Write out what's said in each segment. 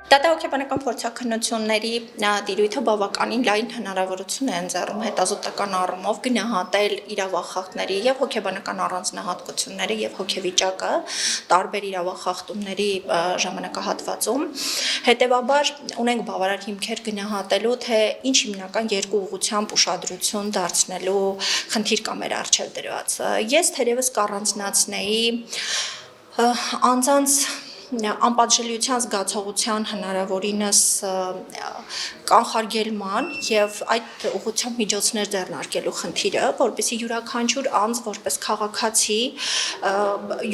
Դատահոգեբանական փորձաքննությունների տիրույթը բավականին լայն հնարավորություն է ընձեռում հետազոտական առումով գնահատել իրավախախտների եւ հոգեբանական առանձնահատկությունները եւ հոգեվիճակը տարբեր իրավախախտումների ժամանակահատվածում։ Հետևաբար ունենք բավարար հիմքեր գնահատելու, թե ինչ հիմնական երկու ուղղությամբ ուշադրություն դարձնելու խնդիր կա մեր առջև դրված։ Ես թերևս կառանձնացնեի անձանց անպատժելիության զգացողության հնարավորինս կանխարգելման եւ այդ ուղղությամբ միջոցներ ձեռնարկելու խնդիրը, որպեսզի յուրաքանչյուր անձ որպես քաղաքացի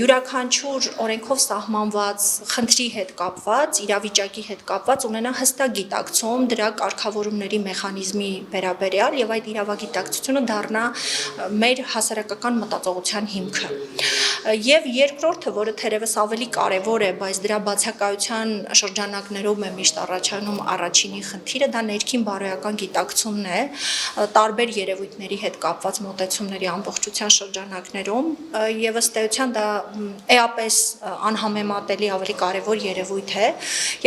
յուրաքանչյուր օրենքով սահմանված խնդրի հետ կապված, իրավիճակի հետ կապված ունենա հստակ գիտակցում դրա կարգավորումների մեխանիզմի վերաբերյալ եւ այդ իրավագիտակցությունը դառնա մեր հասարակական մտածողության հիմքը։ Եվ երկրորդը, որը թերևս ավելի կարևոր է, բայց դրա բացակայության շրջանակներում է միշտ առաջանում առաջինի խնդիրը, դա ներքին բարոյական գիտակցումն է տարբեր երևույթների հետ կապված մոտեցումների ամբողջության շրջանակներում եւ ըստ էության դա էապես անհամեմատելի ավելի կարևոր երևույթ է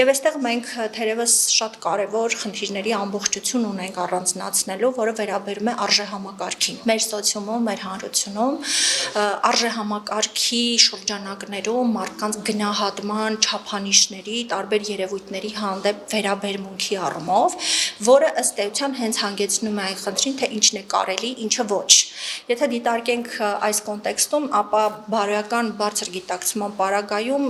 եւ այստեղ մենք թերևս շատ կարևոր խնդիրների ամբողջություն ունենք առանձնացնելու, որը վերաբերում է արժեհամակարգին մեր սոցիումում, մեր հանրությունում արժեհամակարգի շրջանակներում մարդկանց գնահատման չափանիշների, տարբեր երևույթների հանդեպ վերաբերմունքի առումով, որը ըստ էության հենց հանգեցնում է այն խնդրին, թե ինչն է կարելի, ինչը ոչ։ Եթե դիտարկենք այս կոնտեքստում, ապա բարոյական բարձր գիտակցման պարագայում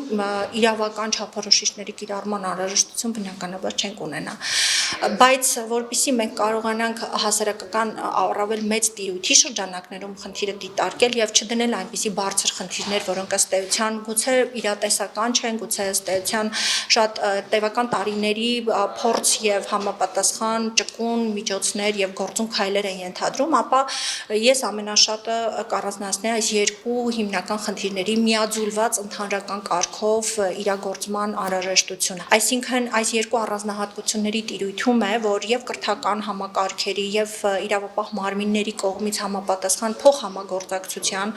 իրավական չափորոշիչների կիրառման անհրաժեշտություն բնականաբար չենք ունենա։ Բայց որpիսի մենք կարողանանք հասարակական առավել մեծ տիրույթի շրջանակներում խնդիրը դիտարկել եւ չդնել այնպիսի բարձր խնդիրներ, որոնք ըստ էության գուցե իրատեսական չեն, գուցե ըստ էության շատ տևական տարիների փորձ եւ համապատասխան ճկուն միջոցներ եւ գործուն քայլեր են ենթադրում, ապա ես ամենաշատը կառանձնացնեի այս երկու հիմնական խնդիրների միաձուլված ընդհանրական կարգով իրագործման անհրաժեշտությունը։ Այսինքն այս երկու առանձնահատկությունների տիրույթում է, որ եւ կրթական համակարգերի եւ իրավապահ մարմինների կողմից համապատասխան փոխհամագործակցության,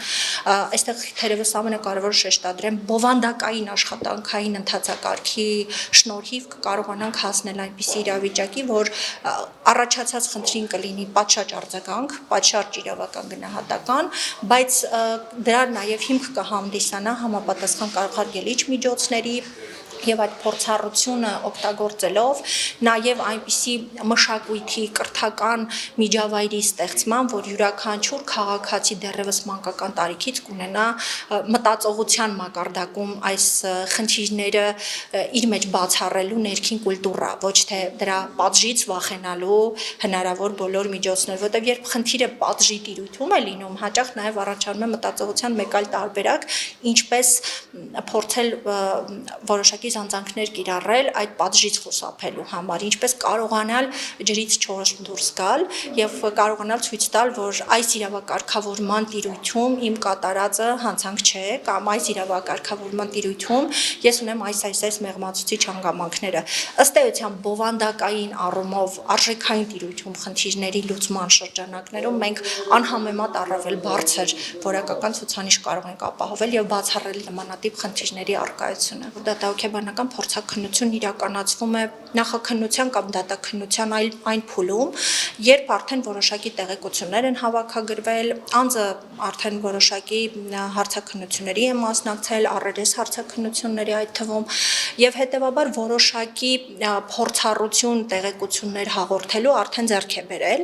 այստեղ թերևս ամենակարևորը շեշտադրեմ, բովանդակային աշխատանքային ընթացակարգի շնորհիվ կկարողանանք հասնել այնպիսի իրավիճակի, որ առաջացած խնդրին կլինի պատշաճ արձագանք, պատշաճ իրավական գնահատական, բայց դրա նաեւ հիմք կհանդիսանա համապատասխան կանխարգելիչ միջոցների եւ այդ փորձառությունը օգտագործելով նաեւ այնպիսի մշակույթի կրթական միջավայրի ստեղծման, որ յուրաքանչյուր քաղաքացի դեռևս մանկական տարիքից կունենա մտածողության մակարդակում այս խնդիրները իր մեջ բացառելու ներքին կուլտուրա, ոչ թե դրա պատժից վախենալու հնարավոր բոլոր միջոցներ, որտեղ երբ խնդիրը պատժի տիրույթում է լինում, հաճախ նաեւ առաջանում է մտածողության մեկ այլ տարբերակ, ինչպես փորձել որոշակի զանցանքներ կիրառել այդ պատժից խուսափելու համար, ինչպես կարողանալ ջրից չորս դուրս գալ եւ կարողանալ ցույց տալ, որ այս իրավակարգավորման տիրույթում իմ կատարածը հանցանք չէ, կամ այս իրավակարգավորման տիրույթում ես ունեմ այս մեղմացուցիչ հանգամանքները։ Ըստ էության բովանդակային առումով արժեքային տիրույթում խնդիրների լուծման շրջանակներում մենք անհամեմատ առավել բարձր որակական ցուցանիշ կարող ենք ապահովել եւ բացառել նմանատիպ խնդիրների առկայությունը։ Դատահոգեբանական փորձաքննություն իրականացվում է նախաքննության կամ դատաքննության այն փուլում, երբ արդեն որոշակի տեղեկություններ են հավաքագրվել, անձը արդեն որոշակի հարցաքննությունների է մասնակցել, առերես հարցաքննությունների այդ թվում, եւ հետեւաբար որոշակի փորձառություն տեղեկություններ հաղորդելու արդեն ձեռք է բերել,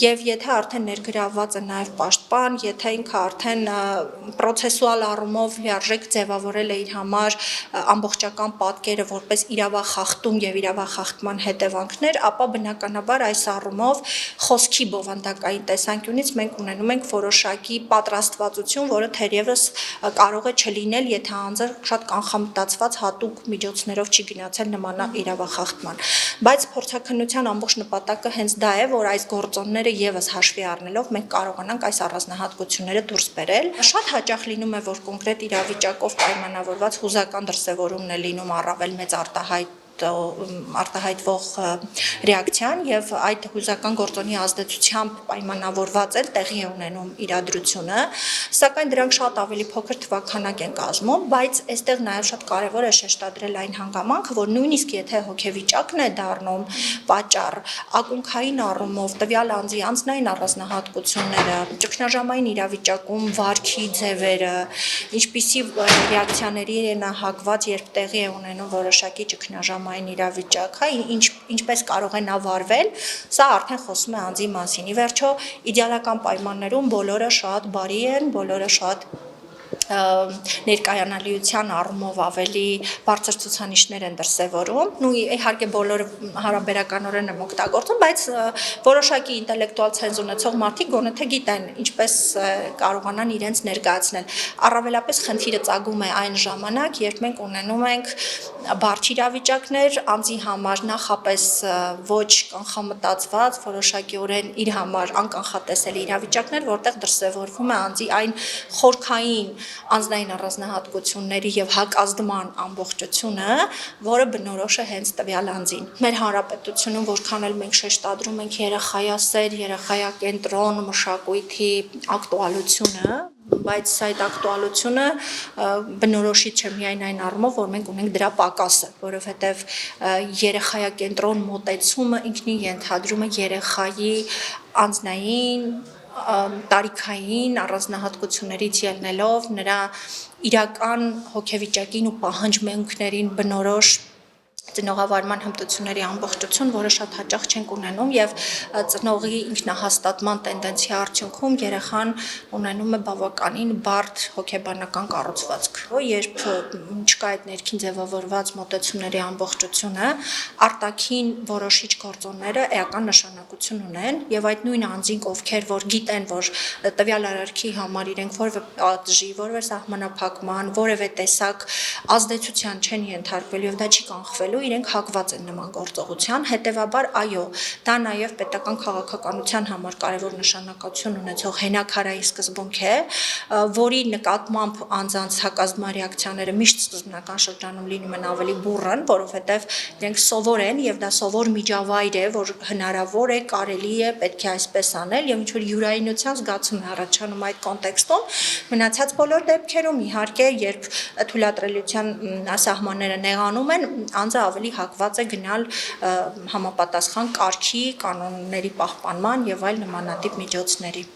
եւ եթե արդեն ներգրավված է նաեւ պաշտպան, եթե ինքը արդեն պրոցեսուալ առումով լիարժեք ձևավորել է իր համար ամբողջական պատկերը որպես իրավախախտում եւ իրավախախտման հետևանքներ, ապա բնականաբար այս առումով խոսքի բովանդակային տեսանկյունից մենք ունենում ենք որոշակի պատրաստվածություն, որը թերևս կարող է չլինել, եթե անձը շատ կանխամտածված հատուկ միջոցներով չի գնացել նման իրավախախտման։ Բայց փորձաքննության ամբողջ նպատակը հենց դա է, որ այս գործոնները եւս հաշվի առնելով մենք կարողանանք այս առանձնահատկությունները դուրս բերել։ Շատ հաճախ լինում է, որ կոնկրետ իրավիճակով պայմանավորված հուզական դրսևորումն է լինում առավել մեծ արտահայտ արտահայտվող ռեակցիան եւ այդ հուզական գործոնի ազդեցությամբ պայմանավորված էլ տեղի է ունենում իրադրությունը, սակայն դրանք շատ ավելի փոքր թվաքանակ են կազմում, բայց այստեղ նաեւ շատ կարեւոր է շեշտադրել այն հանգամանքը, որ նույնիսկ եթե հոգեվիճակն է դառնում պատճառ, ակունքային առումով տվյալ անձի անձնային առանձնահատկությունները, ճգնաժամային իրավիճակում վարքի ձևերը, ինչպիսի ռեակցիաների են հակված, երբ տեղի է ունենում որոշակի ճգնաժամային իրավիճակ, ինչպես կարող է նա վարվել, սա արդեն խոսում է անձի մասին։ Ի վերջո, իդեալական պայմաններում բոլորը շատ բարի են, բոլորը շատ ներկայանալիության առումով ավելի բարձր ցուցանիշներ են դրսևորում, իհարկե բոլորը հարաբերականորեն են օգտագործում, բայց որոշակի ինտելեկտուալ ցենզ ունեցող մարդիկ գոնե թե գիտեն ինչպես կարողանան իրենց ներկայացնել։ Առավելապես խնդիրը ծագում է այն ժամանակ, երբ մենք ունենում ենք բարդ իրավիճակներ, անձի համար նախապես ոչ կանխամտածված, որոշակիորեն իր համար անկանխատեսելի իրավիճակներ, որտեղ դրսևորվում է անձի այն խորքային անձնային առանձնահատկությունների եւ հակազդման ամբողջությունը, որը բնորոշ է հենց տվյալ անձին։ Մեր հանրապետությունում որքան էլ մենք շեշտադրում ենք երեխայասեր, երեխայակենտրոն մշակույթի ակտուալությունը, բայց այդ ակտուալությունը բնորոշիչ չէ միայն այն առումով, որ մենք ունենք դրա պակասը, որովհետեւ երեխայակենտրոն մոտեցումը ինքնին ենթադրում է երեխայի անձնային տարիքային առանձնահատկություններից ելնելով նրա իրական հոգեվիճակին ու պահանջմունքներին բնորոշ ծնողավարման հմտությունների ամբողջություն, որը շատ հաճախ չենք ունենում եւ ծնողի ինքնահաստատման տենդենսի արդյունքում երեխան ունենում է բավականին բարդ հոգեբանական կառուցվածք։ Երբ չկա այդ ներքին ձևավորված մոտեցումների ամբողջությունը, արտաքին որոշիչ գործոնները էական նշանակություն ունեն եւ այդ նույն անձինք, ովքեր որ գիտեն, որ տվյալ արարքի համար իրենք որևէ պատժի, որևէ սահմանափակման, որևէ տեսակ ազդեցության չեն ենթարկվելու եւ դա չի կանխվելու, իրենք հակված են նման գործողության, հետևաբար այո, դա նաև պետական քաղաքականության համար կարևոր նշանակություն ունեցող հենակարային սկզբունք է, որի նկատմամբ անձանց հակազդման ռեակցիաները միշտ սկզբնական շրջանում լինում են ավելի բուռն, որովհետև իրենք սովոր են եւ դա սովոր միջավայր է, որ հնարավոր է, կարելի է, պետք է այսպես անել եւ ինչ որ յուրայինության զգացում է առաջանում այդ կոնտեքստում, մնացած բոլոր դեպքերում իհարկե, երբ թույլատրելիության սահմանները նեղանում են, անձը ավելի հակված է գնալ համապատասխան կարգի, կանոնների պահպանման եւ այլ նմանատիպ միջոցների։